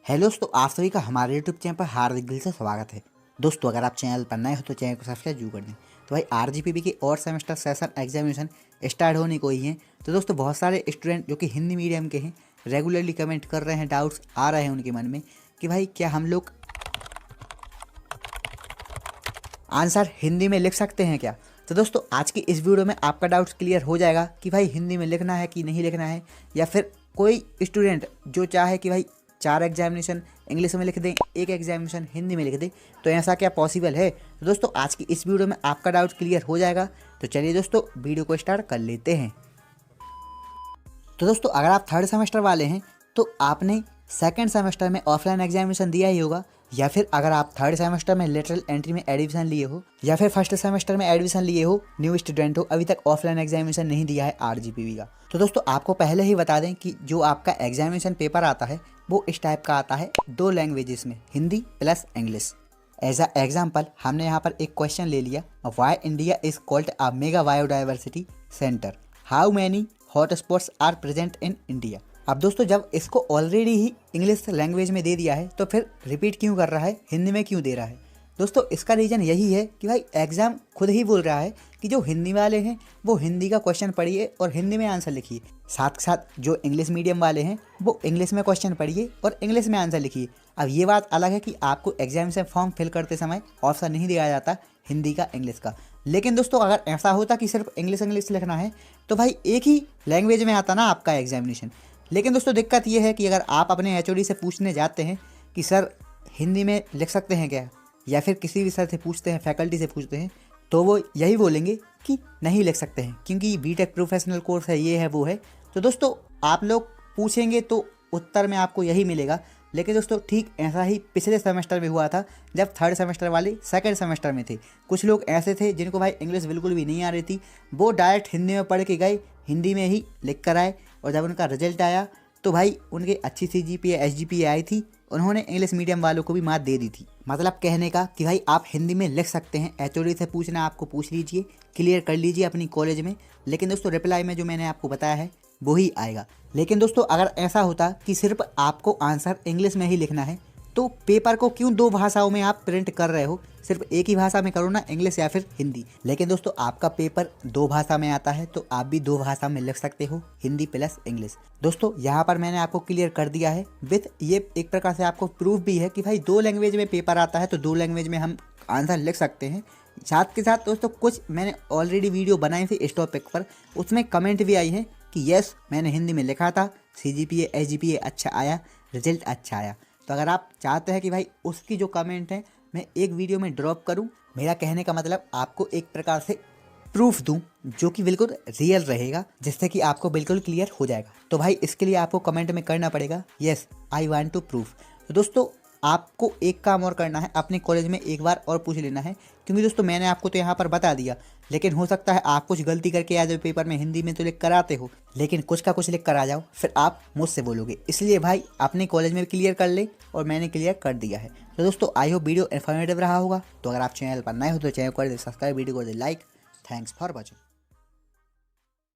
Hello दोस्तों, आप सभी का हमारे यूट्यूब चैनल पर हार्दिक दिल से स्वागत है। दोस्तों, अगर आप चैनल पर नए हो तो चैनल को सब्सक्राइब जरूर कर दें। तो भाई आरजीपीवी के और सेमेस्टर सेशन एग्जामिनेशन स्टार्ट होने को ही हैं। तो दोस्तों, बहुत सारे स्टूडेंट जो कि हिंदी मीडियम के हैं रेगुलरली कमेंट कर रहे हैं, डाउट्स आ रहे हैं उनके मन में कि भाई क्या हम लोग आंसर हिंदी में लिख सकते हैं क्या। तो दोस्तों, आज की इस वीडियो में आपका डाउट्स क्लियर हो जाएगा कि भाई हिंदी में लिखना है कि नहीं लिखना है, या फिर कोई स्टूडेंट जो चाहे कि भाई 4 एग्जामिनेशन इंग्लिश में लिख दें, 1 एग्जामिनेशन हिंदी में लिख दें, तो ऐसा क्या पॉसिबल है। तो दोस्तों, आज की इस वीडियो में आपका डाउट क्लियर हो जाएगा। तो चलिए दोस्तों, वीडियो को स्टार्ट कर लेते हैं। तो दोस्तों, अगर आप 3rd सेमेस्टर वाले हैं तो आपने 2nd सेमेस्टर में ऑफलाइन एग्जामिनेशन दिया ही होगा, या फिर अगर आप 3rd सेमेस्टर में लेटरल एंट्री में एडमिशन लिए हो, या फिर 1st सेमेस्टर में एडमिशन लिए हो, न्यू स्टूडेंट हो, अभी तक ऑफलाइन एग्जामिनेशन नहीं दिया है आरजीपीवी का। तो दोस्तों, आपको पहले ही बता दें कि जो आपका एग्जामिनेशन पेपर आता है वो इस टाइप का आता है, 2 लैंग्वेजेस में, Hindi plus English. As a example हमने यहाँ पर एक क्वेश्चन ले लिया, why India is called a mega biodiversity centre, how many hot spots are present in India. अब दोस्तों, जब इसको ऑलरेडी ही इंग्लिश लैंग्वेज में दे दिया है तो फिर रिपीट क्यों कर रहा है, हिंदी में क्यों दे रहा है। दोस्तों, इसका रीज़न यही है कि भाई एग्ज़ाम खुद ही बोल रहा है कि जो हिंदी वाले हैं वो हिंदी का क्वेश्चन पढ़िए और हिंदी में आंसर लिखिए, साथ साथ जो इंग्लिश मीडियम वाले हैं वो इंग्लिश में क्वेश्चन पढ़िए और इंग्लिश में आंसर लिखिए। अब ये बात अलग है कि आपको एग्जामिनेशन फॉर्म फिल करते समय ऑप्शन नहीं दिया जाता हिंदी का, इंग्लिश का। लेकिन दोस्तों, अगर ऐसा होता कि सिर्फ इंग्लिश लिखना है तो भाई एक ही लैंग्वेज में आता ना आपका एग्जामिनेशन। लेकिन दोस्तों, दिक्कत ये है कि अगर आप अपने एचओडी से पूछने जाते हैं कि सर हिंदी में लिख सकते हैं क्या, या फिर किसी भी सर से पूछते हैं, फैकल्टी से पूछते हैं, तो वो यही बोलेंगे कि नहीं लिख सकते हैं क्योंकि बीटेक प्रोफेशनल कोर्स है, ये है वो है। तो दोस्तों, आप लोग पूछेंगे तो उत्तर में आपको यही मिलेगा। लेकिन दोस्तों, ठीक ऐसा ही पिछले सेमेस्टर में हुआ था जब 3rd सेमेस्टर वाले 2nd सेमेस्टर में थे। कुछ लोग ऐसे थे जिनको भाई इंग्लिश बिल्कुल भी नहीं आ रही थी, वो डायरेक्ट हिंदी में पढ़ के गए, हिंदी में ही लिख कर आए, और जब उनका रिजल्ट आया तो भाई उनके अच्छी CGPA SGPA आई थी, उन्होंने इंग्लिश मीडियम वालों को भी मात दे दी थी। मतलब कहने का कि भाई आप हिंदी में लिख सकते हैं, एचओडी से पूछना आपको पूछ लीजिए, क्लियर कर लीजिए अपनी कॉलेज में। लेकिन दोस्तों, रिप्लाई में जो मैंने आपको बताया है वो ही आएगा। लेकिन दोस्तों, अगर ऐसा होता कि सिर्फ आपको आंसर इंग्लिश में ही लिखना है तो पेपर को क्यों 2 भाषाओं में आप प्रिंट कर रहे हो, सिर्फ एक ही भाषा में करो ना, इंग्लिश या फिर हिंदी। लेकिन दोस्तों, आपका पेपर 2 भाषा में आता है तो आप भी 2 भाषा में लिख सकते हो, हिंदी प्लस इंग्लिश। दोस्तों, यहाँ पर मैंने आपको क्लियर कर दिया है विथ ये एक प्रकार से आपको प्रूफ भी है कि भाई 2 लैंग्वेज में पेपर आता है तो 2 लैंग्वेज में हम आंसर लिख सकते हैं। साथ के साथ दोस्तों, कुछ मैंने ऑलरेडी वीडियो बनाई थी इस टॉपिक पर, उसमें कमेंट भी आई है कि यस मैंने हिंदी में लिखा था, CGPA SGPA अच्छा आया, रिजल्ट अच्छा आया। तो अगर आप चाहते हैं कि भाई उसकी जो कमेंट है मैं एक वीडियो में ड्रॉप करूं, मेरा कहने का मतलब आपको एक प्रकार से प्रूफ दूं जो कि बिल्कुल रियल रहेगा, जिससे कि आपको बिल्कुल क्लियर हो जाएगा। तो भाई इसके लिए आपको कमेंट में करना पड़ेगा yes I want to proof. तो दोस्तों, आपको एक काम और करना है, अपने कॉलेज में एक बार और पूछ लेना है, क्योंकि दोस्तों मैंने आपको तो यहाँ पर बता दिया, लेकिन हो सकता है आप कुछ गलती करके आ जाओ पेपर में, हिंदी में तो लिख कर आते हो लेकिन कुछ का कुछ लिख कर आ जाओ, फिर आप मुझसे बोलोगे। इसलिए भाई अपने कॉलेज में क्लियर कर ले, और मैंने क्लियर कर दिया है। तो दोस्तों, आई होप वीडियो इन्फॉर्मेटिव रहा होगा। तो अगर आप चैनल पर नए हो तो चैनल को कर दे सब्सक्राइब, वीडियो को कर they like. Thanks for watching.